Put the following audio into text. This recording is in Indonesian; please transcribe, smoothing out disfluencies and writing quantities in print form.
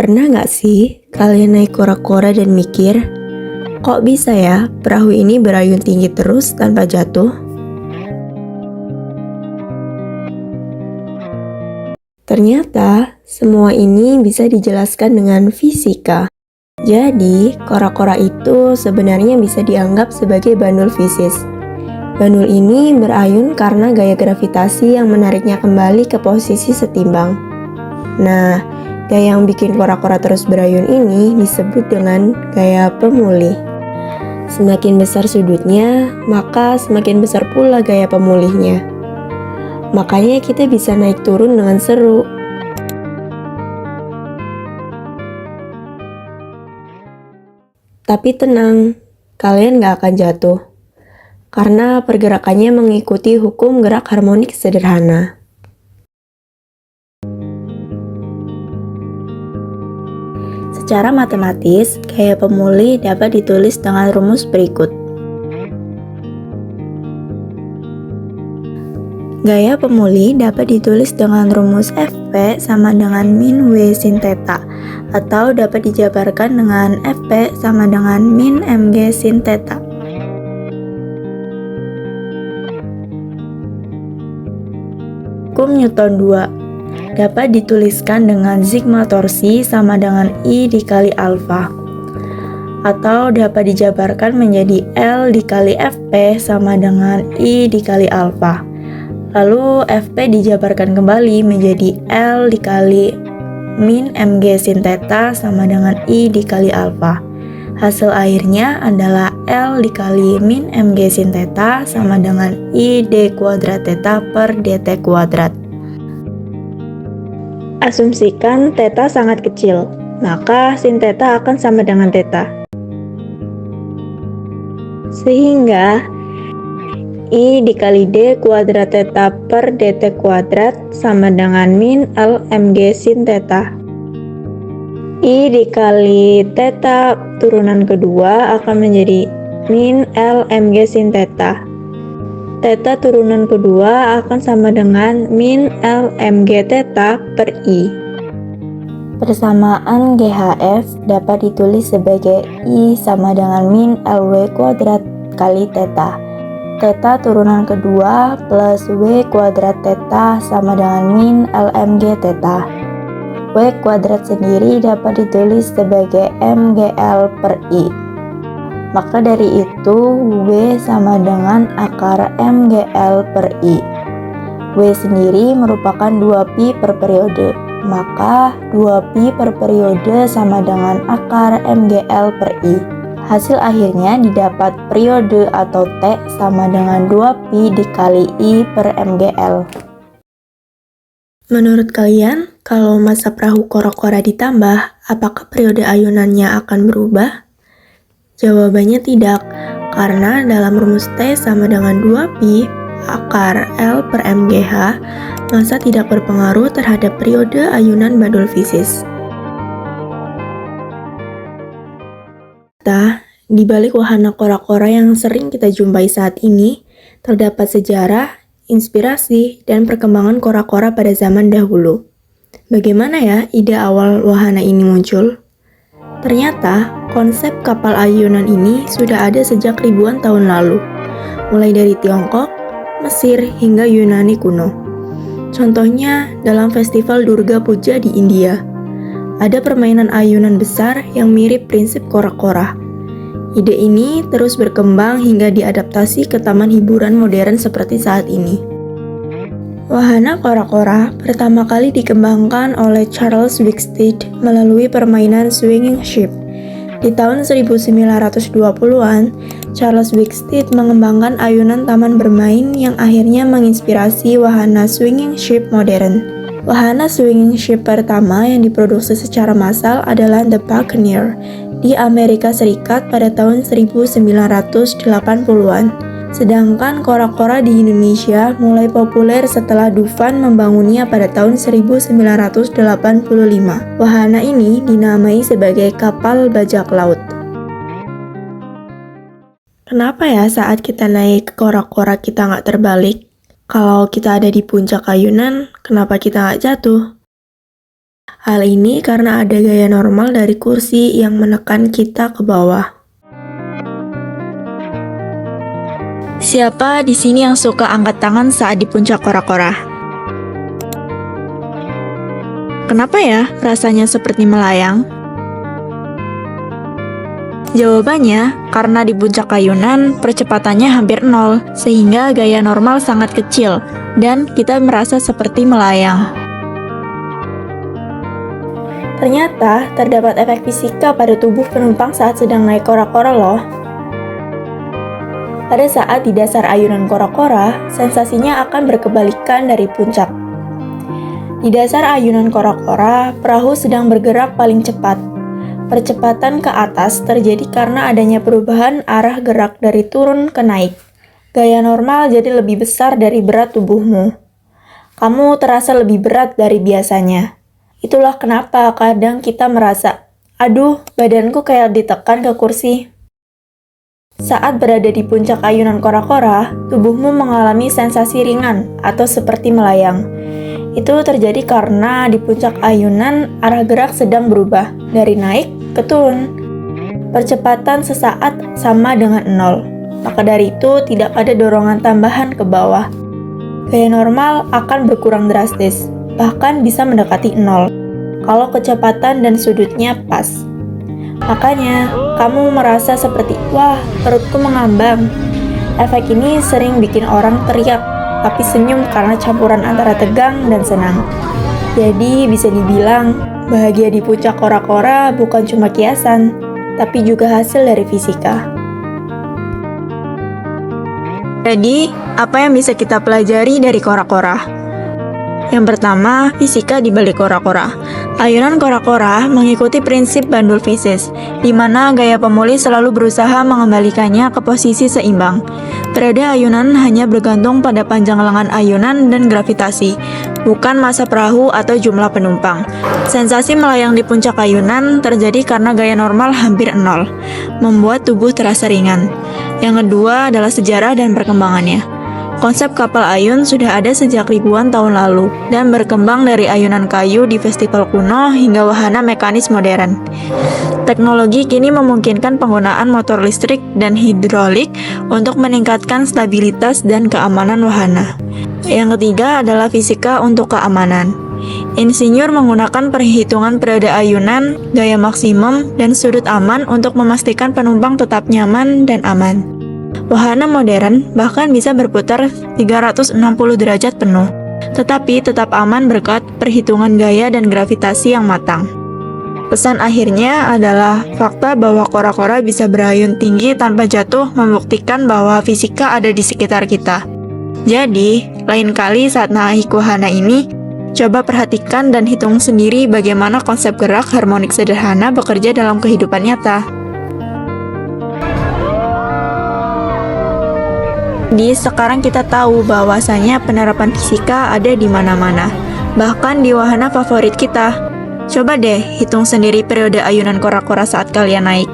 Pernah nggak sih kalian naik kora-kora dan mikir, kok bisa ya perahu ini berayun tinggi terus tanpa jatuh? Ternyata semua ini bisa dijelaskan dengan fisika. Jadi, kora-kora itu sebenarnya bisa dianggap sebagai bandul fisis. Bandul ini berayun karena gaya gravitasi yang menariknya kembali ke posisi setimbang. Nah, gaya yang bikin kora-kora terus berayun ini disebut dengan gaya pemulih. Semakin besar sudutnya, maka semakin besar pula gaya pemulihnya. Makanya kita bisa naik turun dengan seru. Tapi tenang, kalian gak akan jatuh. Karena pergerakannya mengikuti hukum gerak harmonik sederhana. Secara matematis, gaya pemulih dapat ditulis dengan rumus berikut. Gaya pemulih dapat ditulis dengan rumus Fp sama dengan min W sin theta, atau dapat dijabarkan dengan Fp sama dengan min Mg sin theta. Hukum Newton 2 dapat dituliskan dengan sigma torsi sama dengan I dikali alfa, atau dapat dijabarkan menjadi L dikali Fp sama dengan I dikali alfa. Lalu Fp dijabarkan kembali menjadi L dikali min Mg sin theta sama dengan I dikali alfa. Hasil akhirnya adalah L dikali min Mg sin theta sama dengan I d kuadrat theta per dt kuadrat. Asumsikan theta sangat kecil, maka sin theta akan sama dengan theta. Sehingga I dikali d kuadrat theta per dt kuadrat sama dengan min L Mg sin theta. I dikali theta turunan kedua akan menjadi min L Mg sin theta. Theta turunan kedua akan sama dengan min L Mg theta per I. Persamaan GHF dapat ditulis sebagai I sama dengan min LW kuadrat kali theta. Theta turunan kedua plus W kuadrat theta sama dengan min LMG theta. W kuadrat sendiri dapat ditulis sebagai MGL per I. Maka dari itu, W sama dengan akar MGL per I. W sendiri merupakan 2pi per periode, maka 2pi per periode sama dengan akar MGL per I. Hasil akhirnya didapat periode atau T sama dengan 2pi dikali I per MGL. Menurut kalian, kalau massa perahu kora-kora ditambah, apakah periode ayunannya akan berubah? Jawabannya tidak, karena dalam rumus T sama dengan 2pi akar L per MGH, massa tidak berpengaruh terhadap periode ayunan bandul fisis. Di balik wahana kora-kora yang sering kita jumpai saat ini, terdapat sejarah, inspirasi, dan perkembangan kora-kora pada zaman dahulu. Bagaimana ya ide awal wahana ini muncul? Ternyata, konsep kapal ayunan ini sudah ada sejak ribuan tahun lalu, mulai dari Tiongkok, Mesir, hingga Yunani kuno. Contohnya, dalam festival Durga Puja di India, ada permainan ayunan besar yang mirip prinsip kora-kora. Ide ini terus berkembang hingga diadaptasi ke taman hiburan modern seperti saat ini. Wahana kora-kora pertama kali dikembangkan oleh Charles Wicksteed melalui permainan swinging ship. Di tahun 1920-an, Charles Wicksteed mengembangkan ayunan taman bermain yang akhirnya menginspirasi wahana swinging ship modern. Wahana swinging ship pertama yang diproduksi secara massal adalah The Buccaneer di Amerika Serikat pada tahun 1980-an. Sedangkan kora-kora di Indonesia mulai populer setelah Dufan membangunnya pada tahun 1985. Wahana ini dinamai sebagai kapal bajak laut. Kenapa ya saat kita naik kora-kora kita nggak terbalik? Kalau kita ada di puncak ayunan, kenapa kita nggak jatuh? Hal ini karena ada gaya normal dari kursi yang menekan kita ke bawah. Siapa di sini yang suka angkat tangan saat di puncak kora-kora? Kenapa ya rasanya seperti melayang? Jawabannya, karena di puncak ayunan, percepatannya hampir nol, sehingga gaya normal sangat kecil, dan kita merasa seperti melayang. Ternyata, terdapat efek fisika pada tubuh penumpang saat sedang naik kora-kora loh. Pada saat di dasar ayunan kora-kora, sensasinya akan berkebalikan dari puncak. Di dasar ayunan kora-kora, perahu sedang bergerak paling cepat. Percepatan ke atas terjadi karena adanya perubahan arah gerak dari turun ke naik. Gaya normal jadi lebih besar dari berat tubuhmu. Kamu terasa lebih berat dari biasanya. Itulah kenapa kadang kita merasa, aduh, badanku kayak ditekan ke kursi. Saat berada di puncak ayunan kora-kora, tubuhmu mengalami sensasi ringan atau seperti melayang. Itu terjadi karena di puncak ayunan arah gerak sedang berubah dari naik ke turun. Percepatan sesaat sama dengan nol. Maka dari itu tidak ada dorongan tambahan ke bawah. Gaya normal akan berkurang drastis, bahkan bisa mendekati nol kalau kecepatan dan sudutnya pas. Makanya, kamu merasa seperti, wah, perutku mengambang. Efek ini sering bikin orang teriak tapi senyum karena campuran antara tegang dan senang. Jadi bisa dibilang, bahagia di puncak kora-kora bukan cuma kiasan, tapi juga hasil dari fisika. Jadi, apa yang bisa kita pelajari dari kora-kora? Yang pertama, fisika di balik kora-kora. Ayunan kora-kora mengikuti prinsip bandul fisis, di mana gaya pemulih selalu berusaha mengembalikannya ke posisi seimbang. Periode ayunan hanya bergantung pada panjang lengan ayunan dan gravitasi, bukan massa perahu atau jumlah penumpang. Sensasi melayang di puncak ayunan terjadi karena gaya normal hampir nol, membuat tubuh terasa ringan. Yang kedua adalah sejarah dan perkembangannya. Konsep kapal ayun sudah ada sejak ribuan tahun lalu dan berkembang dari ayunan kayu di festival kuno hingga wahana mekanis modern. Teknologi kini memungkinkan penggunaan motor listrik dan hidrolik untuk meningkatkan stabilitas dan keamanan wahana. Yang ketiga adalah fisika untuk keamanan. Insinyur menggunakan perhitungan periode ayunan, gaya maksimum, dan sudut aman untuk memastikan penumpang tetap nyaman dan aman. Wahana modern bahkan bisa berputar 360 derajat penuh, tetapi tetap aman berkat perhitungan gaya dan gravitasi yang matang. Pesan akhirnya adalah fakta bahwa kora-kora bisa berayun tinggi tanpa jatuh membuktikan bahwa fisika ada di sekitar kita. Jadi, lain kali saat naik wahana ini, coba perhatikan dan hitung sendiri bagaimana konsep gerak harmonik sederhana bekerja dalam kehidupan nyata. Sekarang kita tahu bahwasanya penerapan fisika ada di mana-mana, bahkan di wahana favorit kita. Coba deh hitung sendiri periode ayunan kora-kora saat kalian naik.